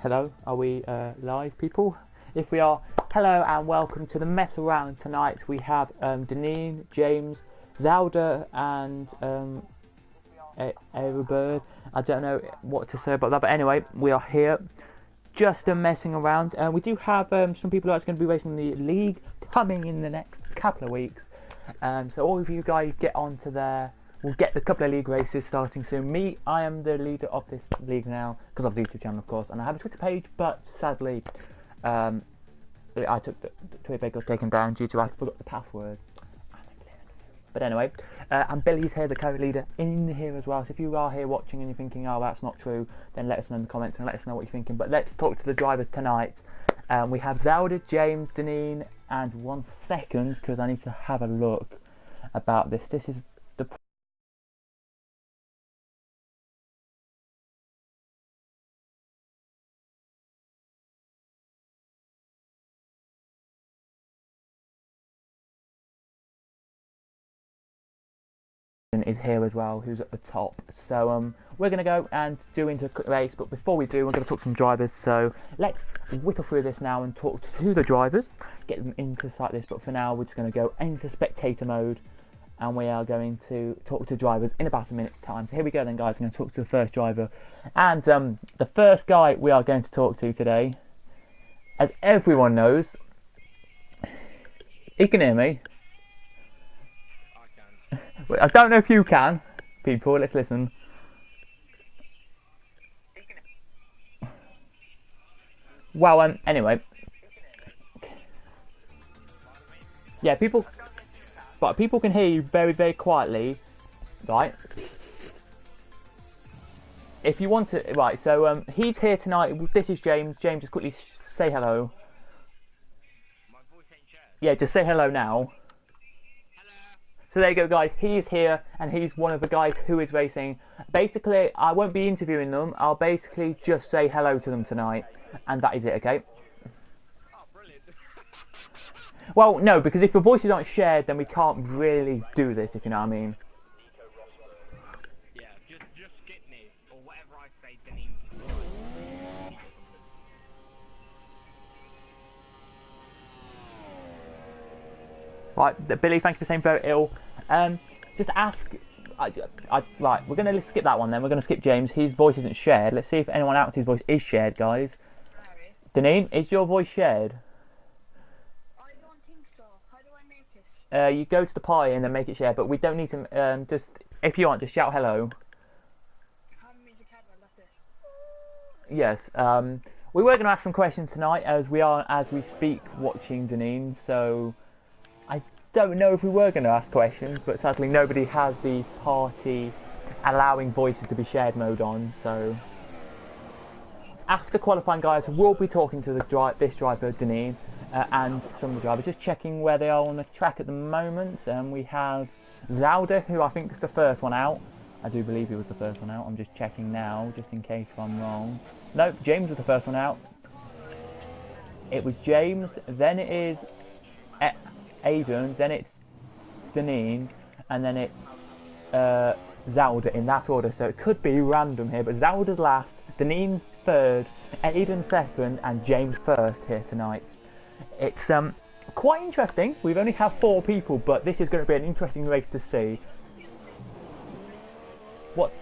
Hello, are we live, people? If we are, hello and welcome to the mess around tonight. We have Deneen, James, Zelda, and Everbird. I don't know what to say about that, but anyway, we are here just messing around. And we do have some people that's going to be racing the league coming in the next couple of weeks. So all of you guys get onto there. We'll get a couple of league races starting soon. I am the leader of this league now because of the YouTube channel, of course, and I have a Twitter page, but sadly, I took the Twitter page got taken down due to I forgot the password. But anyway, and Billy's here, the co-leader, in here as well. So if you are here watching and you're thinking, oh, that's not true, then let us know in the comments and let us know what you're thinking. But let's talk to the drivers tonight. We have Zelda, James, Deneen, and 1 second because I need to have a look about this. This is the is here as well, who's at the top. So we're going to go and do into a quick race, but before we do, we're going to talk to some drivers. So let's whittle through this now and talk to the drivers, get them into sight this. But for now, we're just going to go into spectator mode, and we are going to talk to drivers in about a minute's time. So here we go then, guys. I'm going to talk to the first driver, and the first guy we are going to talk to today, as everyone knows, he can hear me. I don't know if you can, people. Let's listen. Well, anyway, yeah, people can hear you very, very quietly, right? If you want to, right? So he's here tonight. This is James. James, just quickly say hello. Yeah, just say hello now. So there you go, guys. He's here, and he's one of the guys who is racing. Basically, I won't be interviewing them. I'll basically just say hello to them tonight, and that is it, okay? Oh, brilliant. Well, no, because if the voices aren't shared, then we can't really do this, if you know what I mean. Yeah, just skip me, or whatever I say, Deneen. Right, Billy, thank you for saying very ill. Just ask. Right, we're going to skip that one then. We're going to skip James. His voice isn't shared. Let's see if anyone else's voice is shared, guys. Deneen, is your voice shared? I don't think so. How do I make it? You go to the party and then make it shared, but we don't need to. Just if you want, just shout hello. Yes. We were going to ask some questions tonight, as we speak, watching Deneen. So I don't know if we were going to ask questions, but sadly nobody has the party allowing voices to be shared mode on. So after qualifying, guys, we'll be talking to this driver, Deneen, and some of the drivers, just checking where they are on the track at the moment. We have Zelda, who I think is the first one out. I do believe he was the first one out. I'm just checking now, just in case I'm wrong. No, James was the first one out. It was James, then it is Aiden, then it's Deneen, and then it's Zelda in that order. So it could be random here, but Zelda's last, Deneen third, Aiden second, and James first here tonight. It's quite interesting. We've only had 4 people, but this is going to be an interesting race to see. What?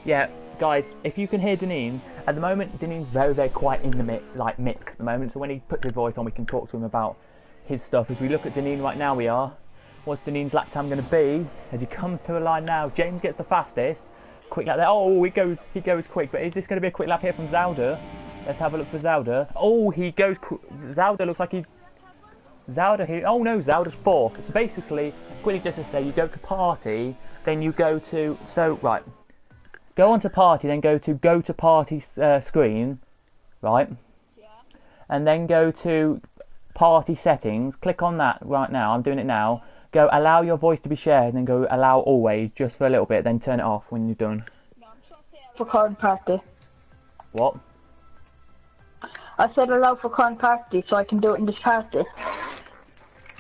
Yeah, guys, if you can hear Deneen, at the moment Deneen's very, very quiet in the mix at the moment, so when he puts his voice on we can talk to him about his stuff. As we look at Deneen right now, what's Deneen's lap time going to be? As he comes to a line now, James gets the fastest, quick lap there, oh, he goes quick, but is this going to be a quick lap here from Zelda? Let's have a look for Zelda. Oh, Zelda looks like oh no, Zelda's 4th. So basically, quickly just to say, you go to party, then you go to, right. Go on to party, then go to party screen, right? Yeah. And then go to party settings. Click on that right now. I'm doing it now. Go allow your voice to be shared, and then go allow always just for a little bit. Then turn it off when you're done. No, I'm trying to say for current party. What? I said allow for current party, so I can do it in this party.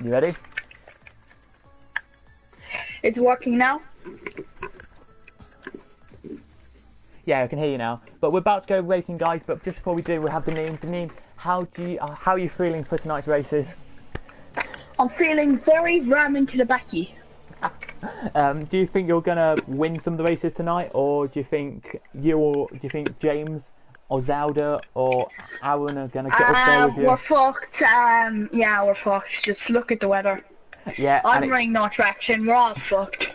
You ready? It's working now. Yeah, I can hear you now. But we're about to go racing, guys. But just before we do, we have Deneen. Deneen, how are you feeling for tonight's races? I'm feeling very ramming to the backy. Do you think you're gonna win some of the races tonight, or do you think James or Zelda or Aaron are gonna get up there with you? We're fucked. Yeah, we're fucked. Just look at the weather. Yeah, I'm running no traction. We're all fucked.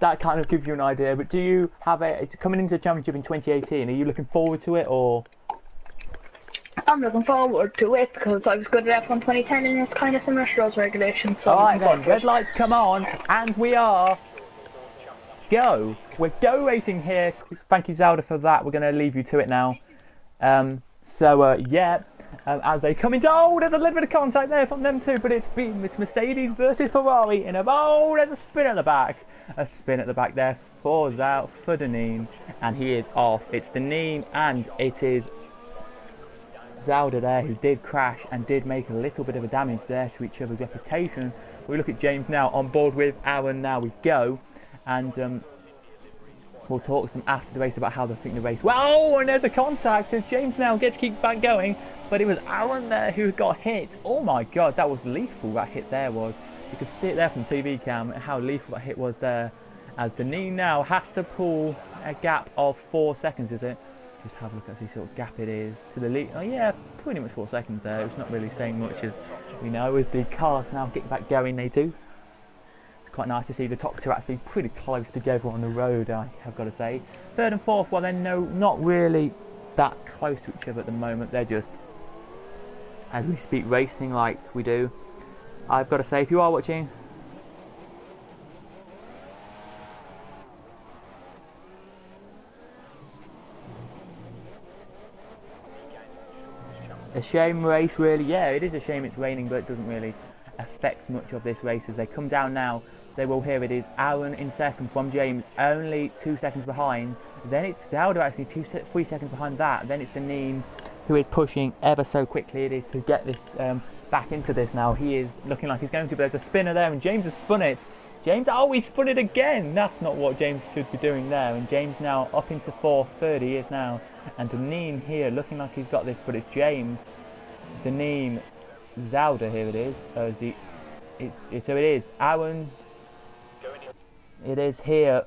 that kind of gives you an idea. But do you have coming into the championship in 2018? Are you looking forward to it, or? I'm looking forward to it because I was good at F1 2010 and it's kind of similar to those regulations. So All right then, red lights come on, and we are go. We're go racing here. Thank you, Zelda, for that. We're going to leave you to it now. As they come into, there's a little bit of contact there from them too, but it's Mercedes versus Ferrari in there's a spin at the back. A spin at the back there for Deneen, and he is off. It's Deneen, and it is Zelda there, who did crash and did make a little bit of a damage there to each other's reputation. We look at James now on board with Aaron. Now we go, and we'll talk to them after the race about how they think the race. Well, and there's a contact as James now gets to keep back going, but it was Aaron there who got hit. Oh my god, that was lethal. That hit there was. You could see it there from TV cam how lethal that hit was there. As Deneen now has to pull a gap of 4 seconds, is it? Just have a look at the sort of gap it is to the lead. Oh yeah, pretty much 4 seconds there. It's not really saying much, as we know. As the cars now get back going, they do. It's quite nice to see the top two actually pretty close together on the road, I have got to say. Third and fourth, well, they're not really that close to each other at the moment. They're just, as we speak, racing like we do. I've got to say, if you are watching, a shame race, really. Yeah, it is a shame it's raining, but it doesn't really affect much of this race. As they come down now, they will hear it is Aaron in second from James, only 2 seconds behind. Then it's Zelda actually 3 seconds behind that. Then it's Deneen who is pushing ever so quickly. It is to get this back into this now. He is looking like he's going to, but there's a spinner there, and James has spun it. James, he spun it again. That's not what James should be doing there. And James now up into 4:30 he is now. And Deneen here looking like he's got this, but it's James, Deneen, Zelda, here it is. So it is Aaron. It is here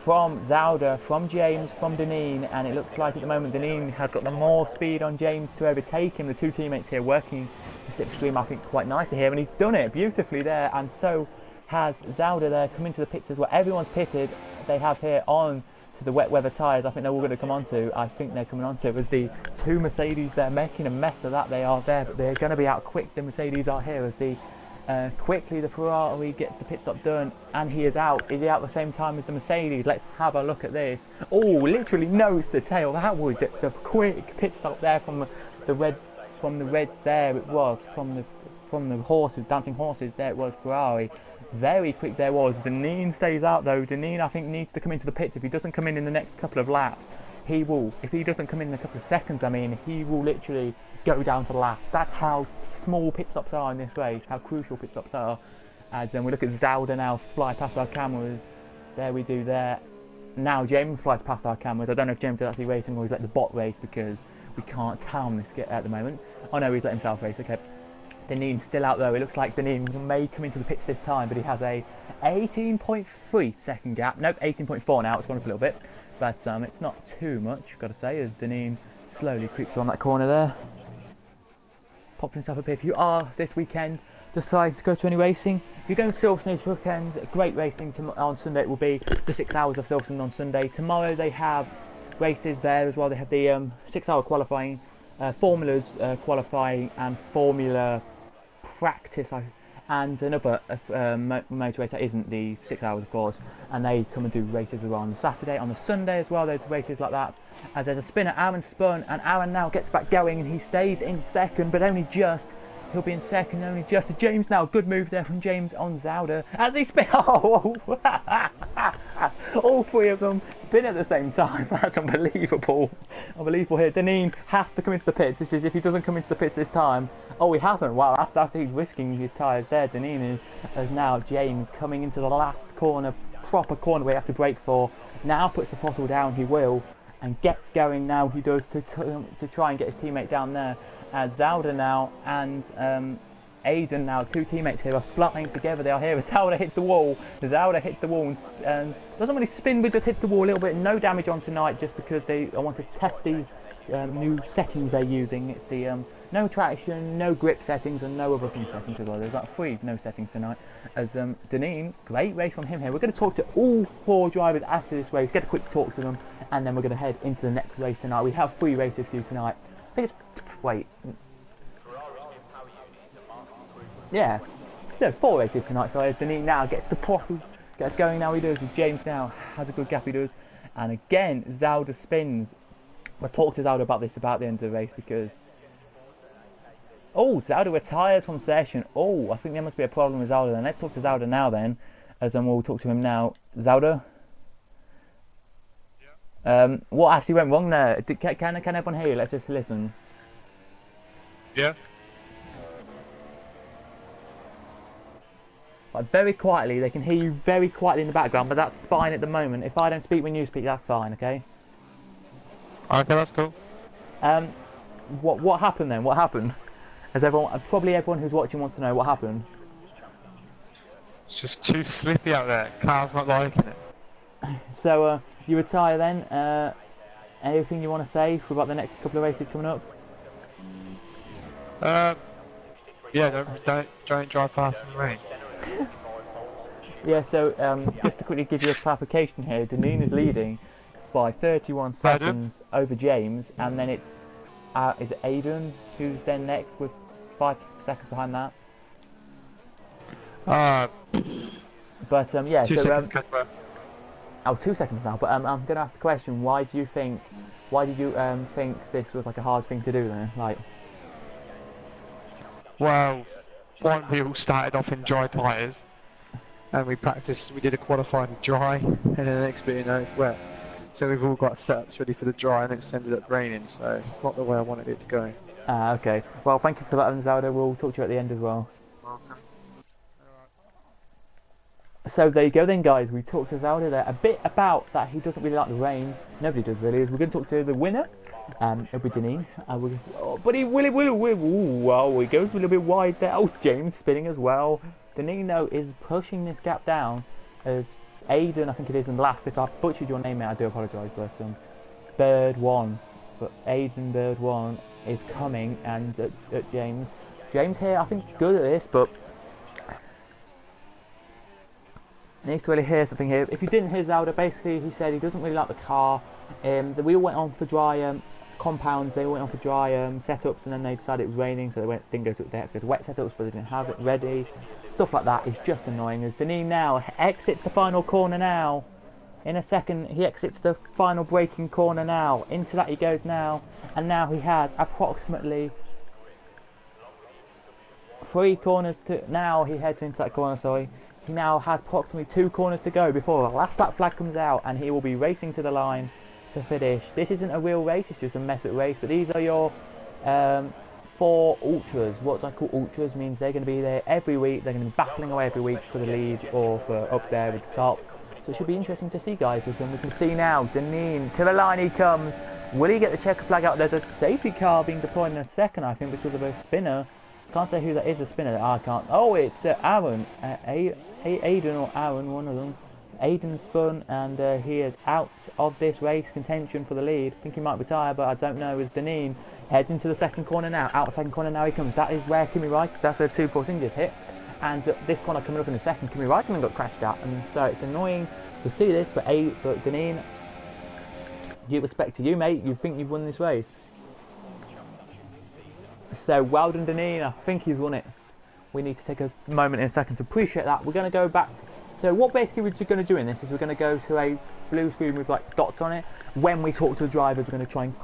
from Zelda, from James, from Deneen, and it looks like at the moment Deneen has got the more speed on James to overtake him. The two teammates here working the slipstream, I think, quite nicely here, and he's done it beautifully there, and so has Zelda there come into the pits as well. Everyone's pitted. They have here on to the wet weather tyres. I think they're all going to come onto. I think they're coming onto as the two Mercedes. They're making a mess of that. They are there, but they're going to be out quick. The Mercedes are here as the quickly the Ferrari gets the pit stop done, and he is out. Is he out at the same time as the Mercedes? Let's have a look at this. Oh, literally nose to tail. That was it. The quick pit stop there from the Reds. There it was from the horses, dancing horses. There it was Ferrari. Very quick there was. Deneen stays out though. Deneen, I think, needs to come into the pits. If he doesn't come in the next couple of laps, he will. If he doesn't come in a couple of seconds, I mean, he will literally go down to last. That's how small pit stops are in this race, how crucial pit stops are. As then we look at Zelda now fly past our cameras. There we do there. Now James flies past our cameras. I don't know if James is actually racing or he's let the bot race, because we can't tell on this at the moment. Oh no, he's let himself race, okay. Deneen's still out though. It looks like Deneen may come into the pits this time, but he has a 18.3 second gap. Nope, 18.4 now. It's gone up a little bit, but it's not too much, got to say, as Deneen slowly creeps on that corner there. Pops himself up here. If you are this weekend decide to go to any racing, if you're going to Silverstone this weekend, great racing on Sunday. It will be the 6 hours of Silverstone on Sunday. Tomorrow they have races there as well. They have the 6-hour qualifying, formulas qualifying, and formula practice, and another motor race that isn't the 6 hours, of course, and they come and do races as well on the Saturday. On the Sunday as well, there's races like that. As there's a spinner, Aaron spun, and Aaron now gets back going, and he stays in second, but only just. He'll be in second, only just to James now. Good move there from James on Zauder as he spin. Oh, all three of them spin at the same time. That's unbelievable. Unbelievable here. Deneen has to come into the pits. This is if he doesn't come into the pits this time. Oh, he hasn't. Wow, that's he's risking his tyres there. Deneen is as now James coming into the last corner, proper corner we have to brake for. Now puts the throttle down. He will. And gets going now, he does, to try and get his teammate down there. As Zauder now and Aiden now, two teammates here, are flying together. They are here as Zauder hits the wall. Zauder hits the wall and doesn't really spin, but just hits the wall a little bit. No damage on tonight, just because I want to test these new settings they're using. It's the no traction, no grip settings, and no other thing settings as well. There's like 3 no settings tonight. As Deneen, great race on him here. We're going to talk to all 4 drivers after this race, get a quick talk to them, and then we're going to head into the next race tonight. We have 3 races to do tonight. I think it's wait. Yeah, no, 4 races tonight. So as Deneen now gets the throttle, gets going now. He does. James now has a good gap. He does, and again Zauder spins. We'll talk to Zauder about this about the end of the race because. Oh, Zauder retires from session. Oh, I think there must be a problem with Zauder then. Let's talk to Zauder now then, as we'll talk to him now. Zauder? Yeah. What actually went wrong there? Can everyone hear you? Let's just listen. Yeah. Like very quietly, they can hear you very quietly in the background, but that's fine at the moment. If I don't speak when you speak, that's fine, okay? Okay, that's cool. What happened then? What happened? As probably everyone who's watching wants to know what happened. It's just too slippy out there. Car's not liking it. So you retire then. Anything you want to say for about the next couple of races coming up? Yeah, don't drive fast in the rain. Yeah. So just to quickly give you a clarification here, Deneen is leading by 31 seconds over James, and then it's is it Aiden who's then next with 5 seconds behind that. But yeah, 2 seconds, Cooper. Oh, 2 seconds now. But I'm going to ask the question: why did you think this was like a hard thing to do then? Like, well, we all started off in dry tyres, and we did a qualifying dry, and then the next bit, it's wet. So we've all got setups ready for the dry, and it's ended up raining, so it's not the way I wanted it to go. Okay. Well, thank you for that, Zauder. We'll talk to you at the end as well. Welcome. So there you go then, guys. We talked to Zauder there a bit about that he doesn't really like the rain. Nobody does really. We're going to talk to the winner, it'll be Deneen. But he wow, he goes a little bit wide there. Oh, James spinning as well. Deneen is pushing this gap down as Aiden, I think it is, in last. If I butchered your name, mate, I do apologise. But Bird 1, but Aiden Bird 1 is coming, and at James. James here, I think he's good at this, but needs to really hear something here. If you didn't hear Zauder, basically he said he doesn't really like the car. We all went on for dry compounds. They all went on for dry setups, and then they decided it was raining, so they had to go to wet setups, but they didn't have it ready. Stuff like that is just annoying. As Deneen now exits the final corner now. In a second, he exits the final braking corner now. Into that he goes now, and now he has approximately 3 corners to. Now he heads into that corner. Sorry. He now has approximately 2 corners to go before the last lap flag comes out, and he will be racing to the line to finish. This isn't a real race, it's just a method race, but these are your 4 ultras. What I call ultras means they're going to be there every week. They're going to be battling away every week for the lead or for up there at the top. So it should be interesting to see, guys. As we can see now, Deneen to the line he comes. Will he get the checker flag out? There's a safety car being deployed in a second, I think, because of a spinner. Can't say who that is, a spinner. I can't. Oh, it's Aaron. Aiden or Aaron, one of them. Aiden spun, and he is out of this race contention for the lead. I think he might retire, but I don't know. As Deneen heads into the second corner now. Out the second corner now he comes. That is where Kimi Raikkonen, that's where 2 Force Indias hit. And this corner coming up in a second, Kimi Raikkonen got crashed at. And so it's annoying to see this, but Deneen, due respect to you, mate, you think you've won this race. So well done, Deneen. I think you've won it. We need to take a moment in a second to appreciate that. We're going to go back. So what basically we're going to do in this is we're going to go to a blue screen with like dots on it. When we talk to the drivers, we're going to try and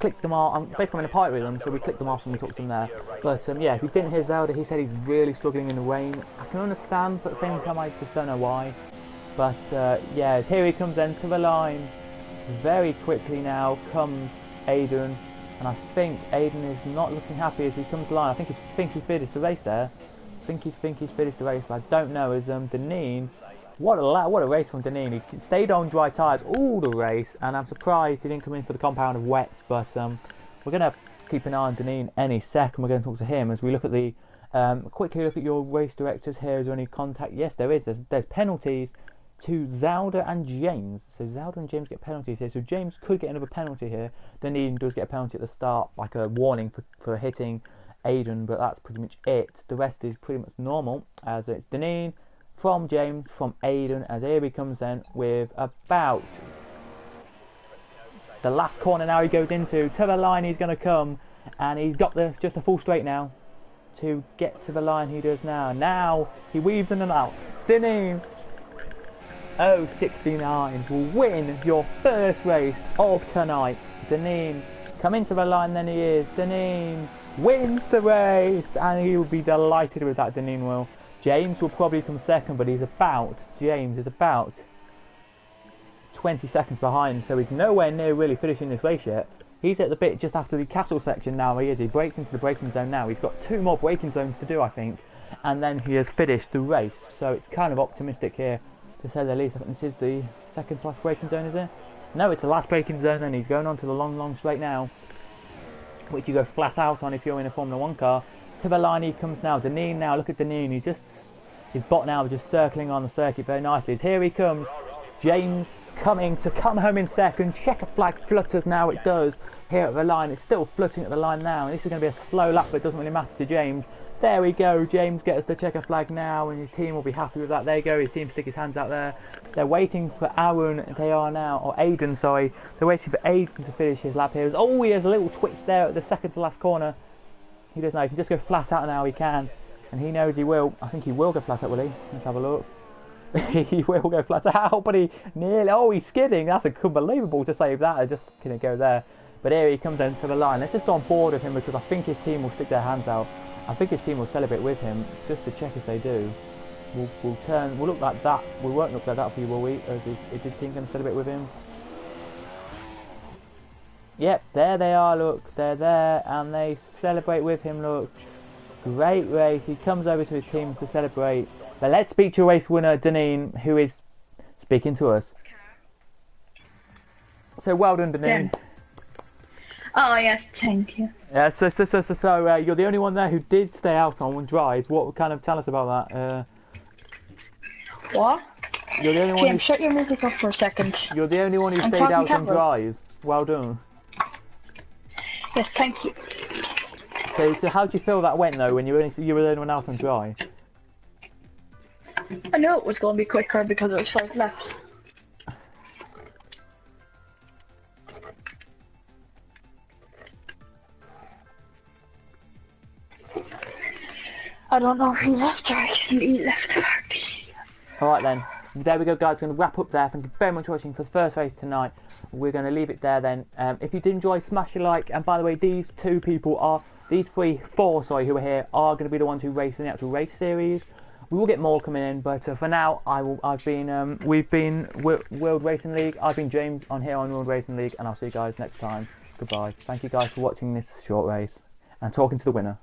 clicked them off. Basically, I'm in a party with them, so we clicked them off and we talked to them there. But yeah, if you didn't hear Zelda, he said he's really struggling in the rain. I can understand, but at the same time, I just don't know why. But yeah, here he comes then to the line. Very quickly now comes Aiden, and I think Aiden is not looking happy as he comes to the line. I think he finished the race there. I think he's finished the race, but I don't know. As Deneen, what a race from Deneen. He stayed on dry tyres all the race, and I'm surprised he didn't come in for the compound of wet. But we're gonna keep an eye on Deneen any second. We're going to talk to him as we look at the quickly look at your race directors here. Is there any contact? Yes, there is. There's penalties to Zelda and James. So Zelda and James get penalties here. So James could get another penalty here. Deneen does get a penalty at the start, like a warning for hitting Aiden, but that's pretty much it. The rest is pretty much normal, as it's Deneen from James from Aiden, as here he comes then with about the last corner now he goes into. To the line he's going to come, and he's got just a full straight now to get to the line he does now. Now he weaves in and out. Deneen 069 will win your first race of tonight. Deneen coming to the line, then he is. Deneen wins the race, and he will be delighted with that. Deneen will. James will probably come second, but James is about 20 seconds behind, so he's nowhere near really finishing this race yet. He's at the bit just after the castle section now. He breaks into the braking zone now. He's got 2 more braking zones to do, I think, and then he has finished the race. So it's kind of optimistic here, to say the least. I think this is the second to last braking zone, is it? No, it's the last braking zone, and he's going on to the long straight now, which you go flat out on if you're in a Formula 1 car. To the line he comes now. Deneen now, look at Deneen. His bot now just circling on the circuit very nicely. As here he comes. James coming to come home in second. Checker flag flutters now, it does. Here at the line, it's still fluttering at the line now. And this is going to be a slow lap, but it doesn't really matter to James. There we go. James gets the checker flag now, and his team will be happy with that. There you go. His team stick his hands out there. They're waiting for Aaron. They are now, or Aiden, sorry. They're waiting for Aiden to finish his lap here. Oh, he has a little twitch there at the second to last corner. He doesn't know. He can just go flat out now. He can, and he knows he will. I think he will go flat out, will he? Let's have a look. He will go flat out, but he nearly. Oh, he's skidding. That's unbelievable to save that. Just gonna go there. But here he comes in for the line. Let's just go on board with him, because I think his team will stick their hands out. I think his team will celebrate with him, just to check if they do. We'll look like that. We won't look like that for you, will we? Is his team going to celebrate with him? Yep, there they are, look. They're there, and they celebrate with him, look. Great race. He comes over to his team to celebrate. But let's speak to your race winner, Deneen, who is speaking to us. So well done, Deneen. Yeah. Oh yes, thank you. Yeah, so you're the only one there who did stay out on dries. What kind of tell us about that? What? You're the only one. James, shut your music off for a second. You're the only one who stayed out on dries. Well done. Yes, thank you. So how do you feel that went though when you were the only one out on dry? I knew it was going to be quicker because it was 5 laps. I don't know if he left or he left. Alright then, there we go guys, we're going to wrap up there. Thank you very much for watching for the first race tonight. We're going to leave it there then. If you did enjoy, smash a like, and by the way, these four who are here are going to be the ones who race in the actual race series. We will get more coming in, but for now, we've been World Racing League. I've been James on here on World Racing League, and I'll see you guys next time. Goodbye. Thank you guys for watching this short race and talking to the winner.